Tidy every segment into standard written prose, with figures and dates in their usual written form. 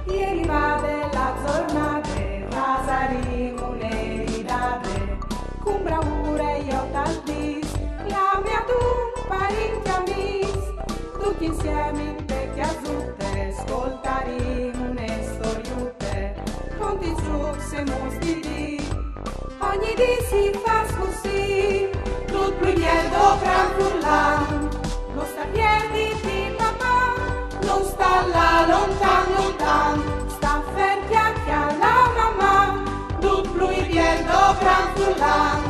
Ieri va della giornata, rasarimo un'eridate, con bravura io t'aldis, chiamiato un parente amis, tutti insieme in te chiasutte, ascoltarimo une storiute, conti giù se mostri, ogni dì si fa così, tutto pluriello franfullan, non sta piedi di papà, non sta là lontan, sta fer chiacchia la mamma, tutto pluriello franfullan,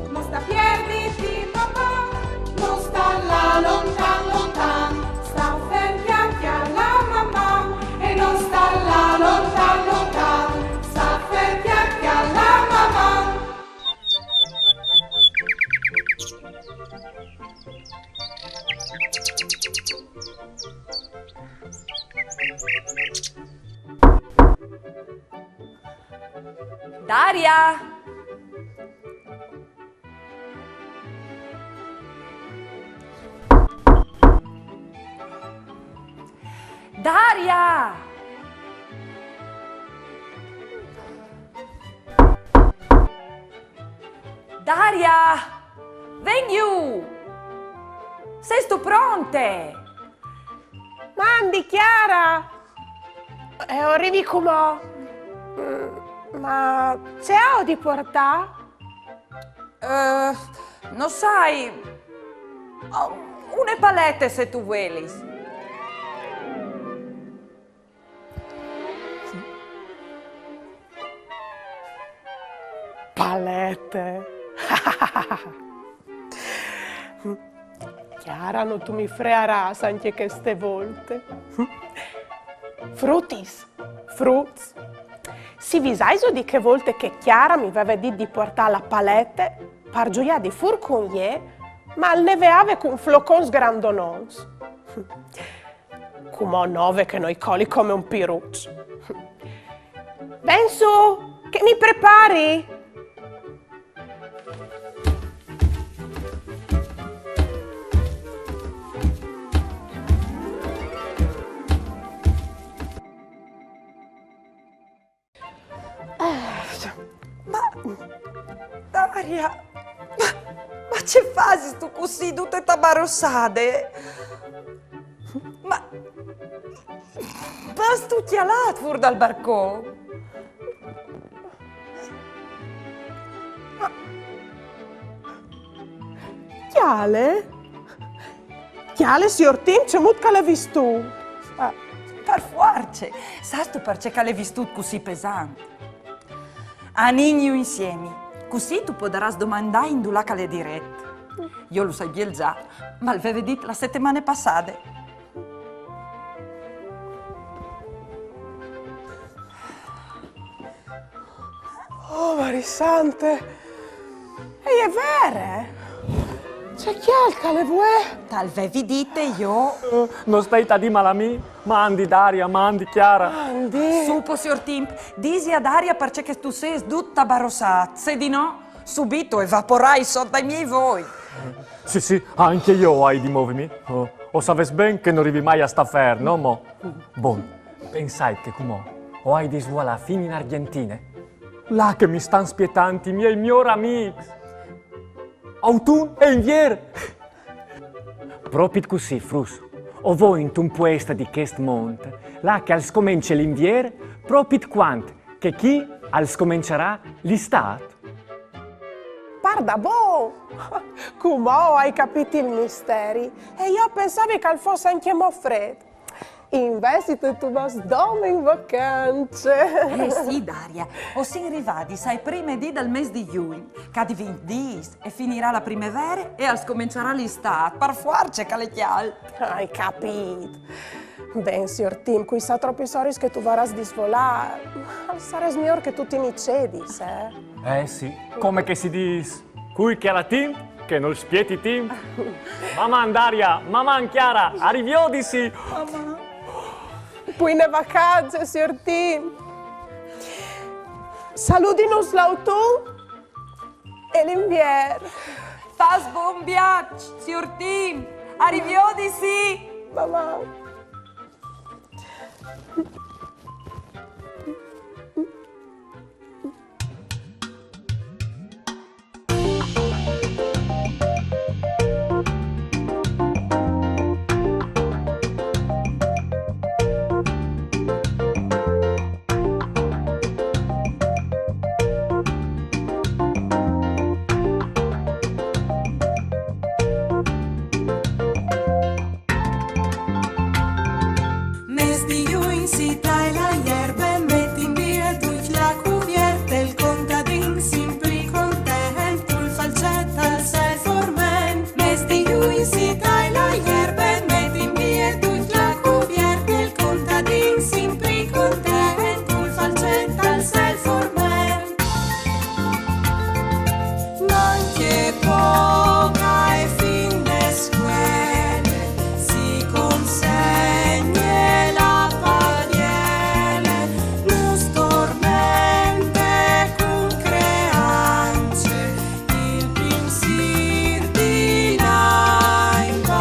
non sta piedi di papà, non sta là lontan, sta fer chiacchia la mamma, e non sta là lontan, sta fer chiacchia la mamma. Daria! Daria! Daria! Vem giù! Sei tu pronte? Mandi, Chiara! Arrivi come? Ma c'è o di portare? Non sai... Une palette se tu vuoi. Palette! Chiara, non tu mi frearás anche queste volte. Frutis, fruits. Si visaiso di che volte che Chiara mi aveva detto di portare la palette per gioia di fur con ie, ma il neveave con flocons grandonons. Come 9 che noi coli come un piruccio. Ben su, che mi prepari? Daria, ma c'è fasi tu così, tutte tabarossate? Ma stu chialat fuori dal barcone? Chiale? Chiale, signor Tim, c'è molto l'hai visto. Per forza, sai tu perché l'hai visto così pesante? Anigno insieme. Così tu potrai domandare in due le dirette. Io lo sai bien già, ma l'avevo detto la settimana passata. Oh, Marisante! E è vero? C'è chi è il calevue? T'avevi detto io. Non stai a di malami? Mandi Daria, mandi Chiara. Andi! Supo, signor Timp, disi a Daria perché tu sei tutta barossata. Se di no, subito evaporai sotto ai miei voi. Sì, anche io hai di muovermi. O sapevi ben che non arrivi mai a sta fer, no mo? Bon, pensai che come o hai di suola fino in Argentina. Là che mi stan spietanti i miei migliori amici. Autunno e invier. Proprio così, Frus. O voi in un puesta di quest monte, là che al scomincia l'invier, proprio quant che chi al scomincerà l'estate. Guarda, boh! Come hai capito il misteri? E io pensavo che fosse anche mo freddo. Invece tu vas dove in vacanze? Sì, Daria, o si arrivati, sai, prima di del mese di giugno, che diventi e finirà la primavera e al scomincerà l'estate, per forza che le chial. Hai capito? Ben, signor Tim, qui sa troppi soris che tu varas di svolare. Sarebbe miglior che tu ti mi cedis, Sì, come che si dice? Qui che la team, che non spieti team. Mamma Daria, mamma Chiara, arriviodisi. Mamma. Poi ne vacanze, signor Tim. Salutinos l'autunno e l'inverno. Fas buon viaggio, signor Tim. Arriviodisi. Mamma. si taglia hierbe, metti in via durch la cuvierta, il contadin simpli content, il falcetta al sei forment. Mesti lui si taglia hierbe, metti in via durch la cuvierta, il contadin simpli content, il falcetta al sei forment. Manche poca e fin de scuole, si consegne la pariele, nus tormente cum creance, il pinsir di là in vacanze.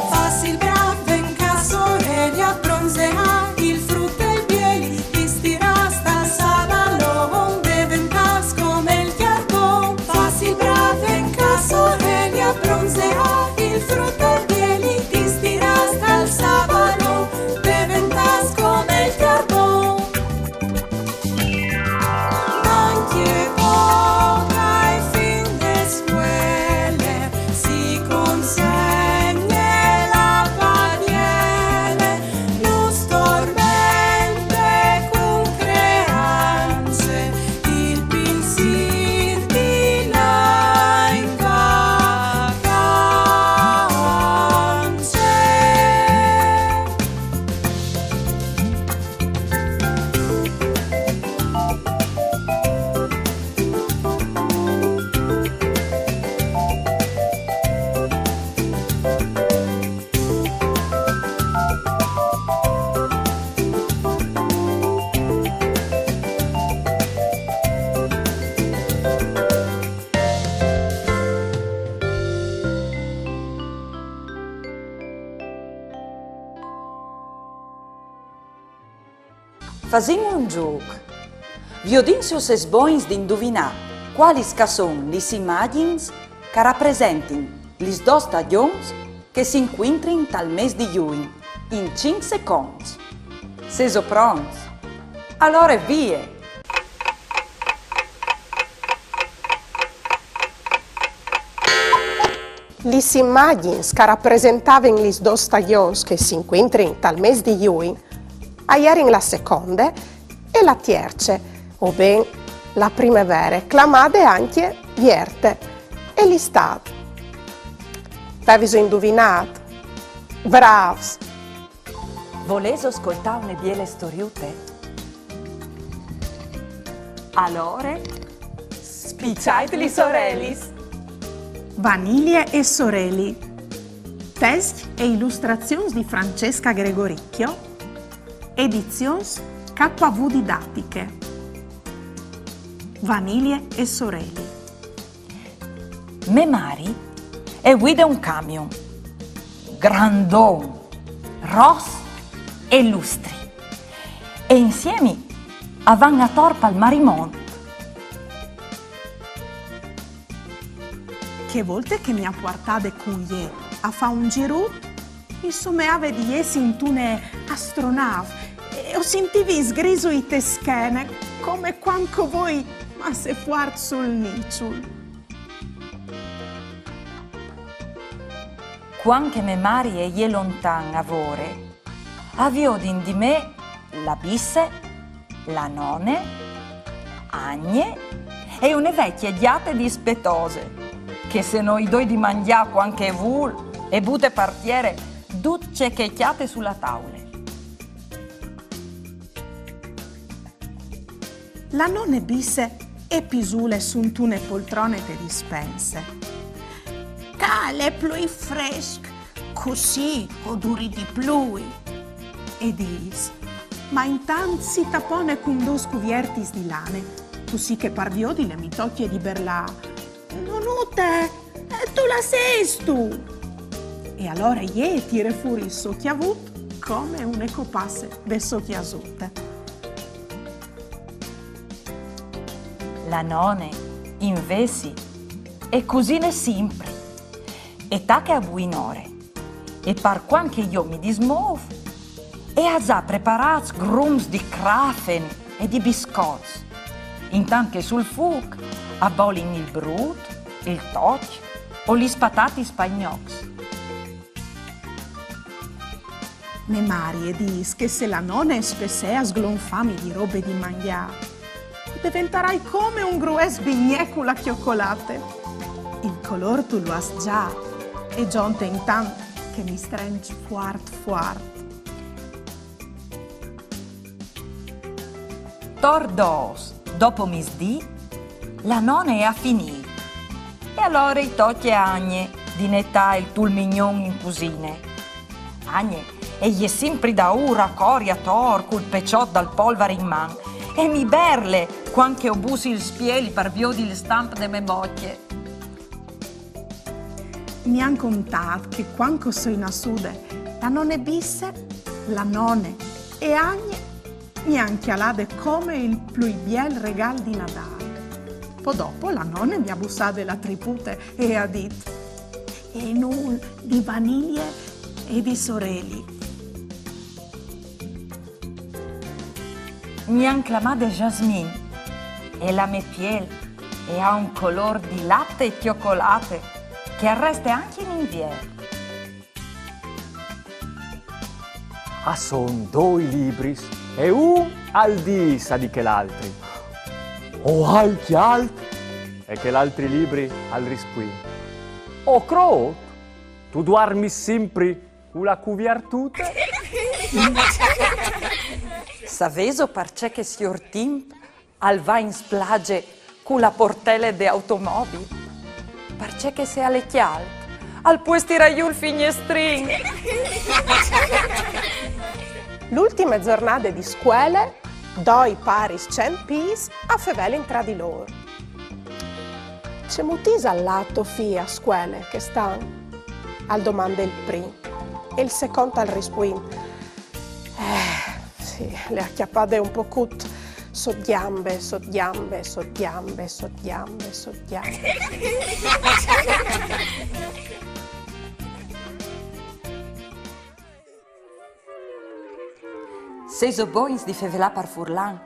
Fassi il bravo in cassorelli, abbronzea il frutto e il bieli, ti stirasta al sabalon, diventas come il carbon. Fassi il bravo in cassorelli, abbronzea il frutto e il bieli, ti stirasta al sabalon, diventas come il carbon. Manche poca e fin de scuole, si consegne la pariele, nus tormente cum creance, il pinsir di là in vacanze. Fasimo un gioco. Vi odinso ses boins di indovinare quali son lis immagins che rappresentano lis dos stagions che si inquintrin tal mes di giugno in 5 secondi. Seso pronti? Allora vie! Lis immagins che rappresentaven lis dos stagions che si inquintrin tal mes di giugno aierin la seconde e la terze, o ben la primavera, clamate anche vierte e l'estate. Avevo indovinato? Bravs! Voleso ascoltare une biele storiute? Allora, spicciateli sorellis! Vaniglie e sorelli. Testi e illustrazioni di Francesca Gregoricchio. Edizions KV Didattiche. Vaniglie e sorelli. Me mari e guida un camion, grandon, ros e lustri, e insieme avan a torpa al marimont. Che volte che mi ha portato con je a fa un giro, insomma ave di essi in tune astronave e ho sentivi sgriso i teschene come quanto voi ma se fuart sul nicciul. Quanche me mari e je lontan a vore, aviodin di me la bisse, la none, agne e une vecchie diate dispettose, che se noi doi di mangiaco anche vul e bute partiere ducce checchiate sulla tavola. La nonne bisse e pisule suntune poltrone te dispense. Cale plui fresc, così odori di plui. E dis, ma intanto si tapone con dos cuviertis di lane, così che pardiodi le mitocchie di berlà. Non ute, tu la sei tu. E E allora ie tira fuori il suo chiavut come un ecopasse de suo chiasute. La none, invece, è così ne sempre. E tacca a buinore. E par quanche io mi dismuovo, e ha già preparato grums di crafen e di biscotti. Intanto che sul fuoco abbolin il brut, il toccio o gli spatati spagnocchi. Me Marie dis che se la nonna spessea sglonfami di robe di mangiare, diventerai come un grues bignè con la chioccolate. Il color tu lo has già, e giunte intanto che mi stringe fuart. Tordos, dopo misdì, la nonna è a finire. E allora i tocchi a Agne di netà il tul mignon in cusine. Agne, e gli è sempre da ura coria tor col pecciot dal polvere in man. E mi berle quanche obusi il spieli per vio di le stampe de me bocche. Mi han contato che quando sono in sude, la nonne bisse, la nonne e Agne mi han chialate come il più biel regal di Natale. Poi dopo la nonne mi ha bussato la tripute e ha detto e non di vaniglie e di sorelli. Mi han chiamato Jasmine e la mia piel e ha un color di latte e cioccolate che arresta anche in inverno. Son due libri e un al disa di che l'altri. O anche altri e che l'altri libri al risquin. O crot, tu dormi sempre con la cuviartute? Saveso perché che signor Timp al va in splage con la portelle de automobili? Perché che se alle chialt al puestira io il finestrino. L'ultima giornata di scuola, doi paris cempis a fevelin tra di loro. C'è mutisa al lato fia a scuola che stanno? Al domanda il primo e il secondo al rispuin. Sì, le acchiappate un po' cut. Soggiambe. Seso boins di fevelà par furlan.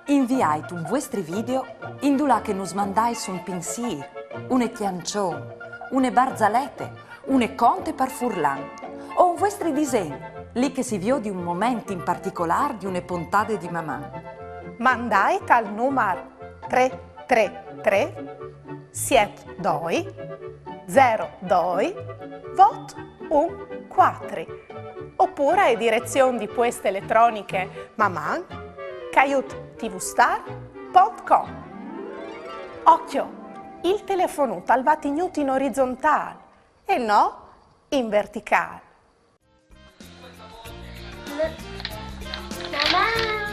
Inviai un vostri video indulà che nos mandais un pensier, une chiancion, une barzalette, une conte par furlan o un vostri disegni, lì che si vio di un momento in particolare di une puntate di mamma. Mandai al numero 333 72 02 vot 14 oppure a direzione di poste elettroniche maman@tvstar.com. Occhio, il telefono talvati in orizzontale e no in verticale. Mamma!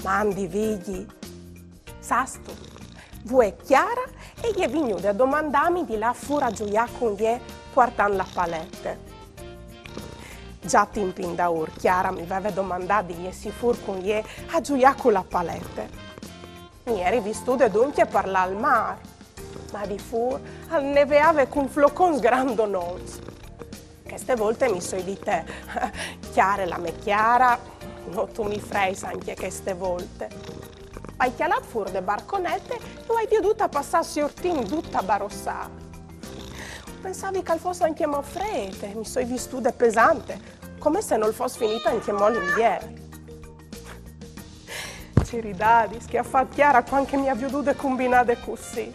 Mandi vigli, sasto, vuoi chiara e gli è venuto a domandarmi di là fuori a gioiare con gli portando la palette. Già tempo in daur, Chiara mi aveva domandato di essere fuori con gli a gioiare con la palette. Mi eri visto dunque parlare al mare, ma di fuori al neveave con flocons grandonons. Queste volte mi so di te, Chiara la me Chiara, non tu mi freis anche queste volte. Hai chialato fuori le barconette e hai dovuto passare sortini tutta barossata. Pensavi che fosse anche mo fredde, mi so visto pesante, come se non fosse finita anche mo l'inverno. Ci ridadis che ha fatto Chiara quando mi ha veduto combinare così.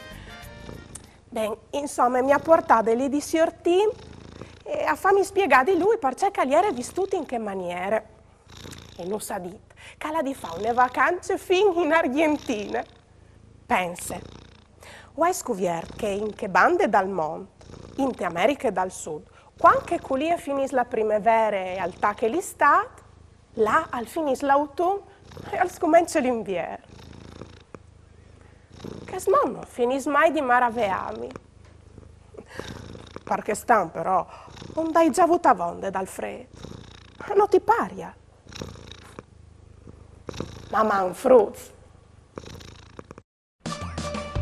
Beh, insomma, mi ha portato lì di sortini e a farmi spiegare di lui perché gli era vissuto in che maniere. E non sa dit che la di fa una vacanze fin in Argentina. Pensa, ho scoperto che in che bande dal mondo, in te America dal Sud, quando lì finisce la primavera e al tacche l'estate, là al finisce l'autunno e al scomincia l'inverno. Che non finisce mai di maravigliarmi. Perché stan però, non dai già avuta vonde dal freddo. Non ti paria. Mamma un frutto.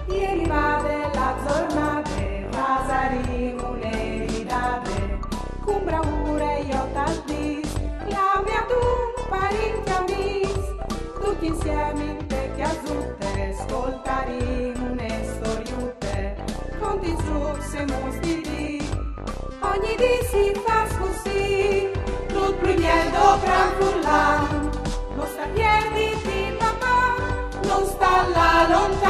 Ieri va della giornata, rasarimo le ridate, con bravura io t'aldis, la mia tu parenti amis, tutti insieme in te che azzurre, ascoltaremo une storiute, conti su se mostri, ogni di si fa così, tutto primiendo gran fullan, non sta piedi di papà, non sta là lontano.